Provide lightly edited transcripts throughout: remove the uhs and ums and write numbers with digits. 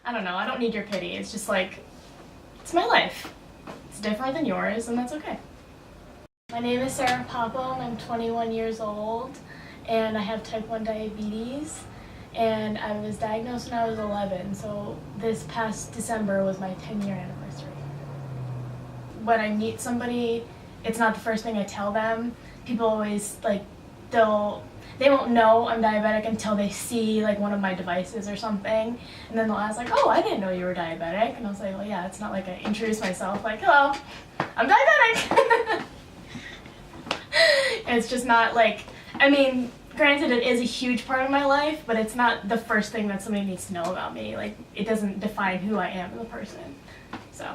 I don't know, I don't need your pity. It's just like, it's my life. It's different than yours, and that's okay. My name is Sarah Popham. I'm 21 years old, and I have type 1 diabetes. And I was diagnosed when I was 11, so this past December was my 10-year anniversary. When I meet somebody, it's not the first thing I tell them. People always, like, they won't know I'm diabetic until they see, like, one of my devices or something. And then they'll ask, like, oh, I didn't know you were diabetic. And I'll say, well, yeah, it's not like I introduce myself, like, hello, I'm diabetic. It's just not, like, I mean, granted, it is a huge part of my life, but it's not the first thing that somebody needs to know about me. Like, it doesn't define who I am as a person. So,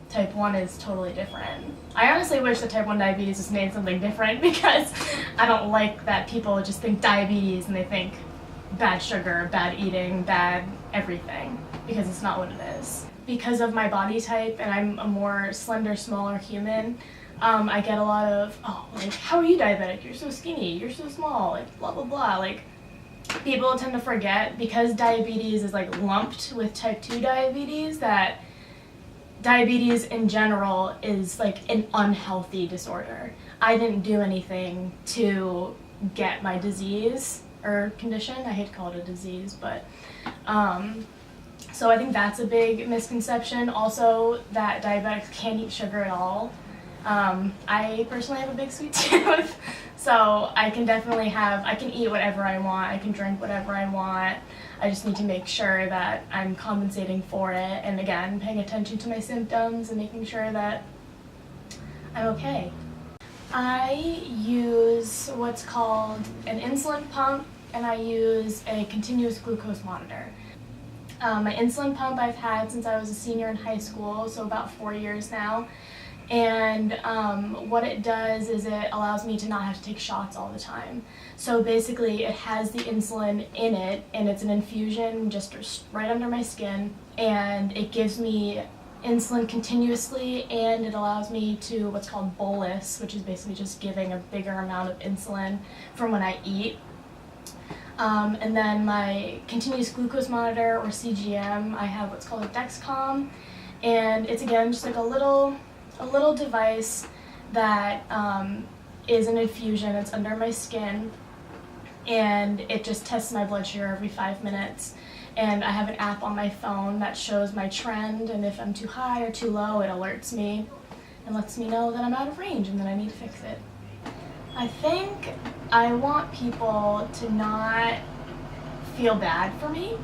type 1 is totally different. I honestly wish that type 1 diabetes was named something different because I don't like that people just think diabetes and they think bad sugar, bad eating, bad everything, because it's not what it is. Because of my body type and I'm a more slender, smaller human, I get a lot of, oh, like, how are you diabetic? You're so skinny, you're so small, like, blah, blah, blah. Like, people tend to forget, because diabetes is, like, lumped with type 2 diabetes, that diabetes in general is, like, an unhealthy disorder. I didn't do anything to get my disease or condition. I hate to call it a disease, but, so I think that's a big misconception. Also, that diabetics can't eat sugar at all. I personally have a big sweet tooth, so I can definitely I can eat whatever I want, I can drink whatever I want. I just need to make sure that I'm compensating for it, and again, paying attention to my symptoms and making sure that I'm okay. I use what's called an insulin pump, and I use a continuous glucose monitor. My insulin pump I've had since I was a senior in high school, so about 4 years now. And what it does is it allows me to not have to take shots all the time. So basically it has the insulin in it, and it's an infusion just right under my skin, and it gives me insulin continuously, and it allows me to what's called bolus, which is basically just giving a bigger amount of insulin from when I eat. And then my continuous glucose monitor, or CGM, I have what's called a Dexcom, and it's again just like a little device that is an infusion. It's under my skin, and it just tests my blood sugar every 5 minutes. And I have an app on my phone that shows my trend, and if I'm too high or too low, it alerts me and lets me know that I'm out of range and that I need to fix it. I think I want people to not feel bad for me,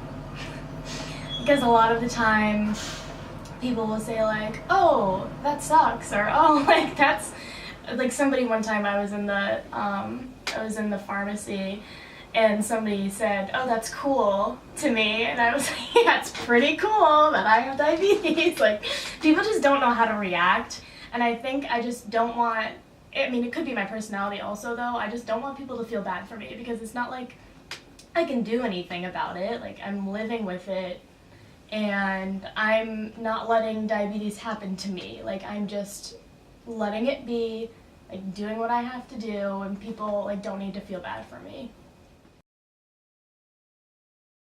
because a lot of the time people will say, like, oh, that sucks, or oh, like, that's, like, somebody one time I was in the pharmacy, and somebody said, oh, that's cool, to me, and I was like, yeah, it's pretty cool that I have diabetes. Like, people just don't know how to react, and I think I just don't want, I mean, it could be my personality also, though, I just don't want people to feel bad for me, because it's not like I can do anything about it. Like, I'm living with it, and I'm not letting diabetes happen to me. Like, I'm just letting it be, like, doing what I have to do, and people, like, don't need to feel bad for me.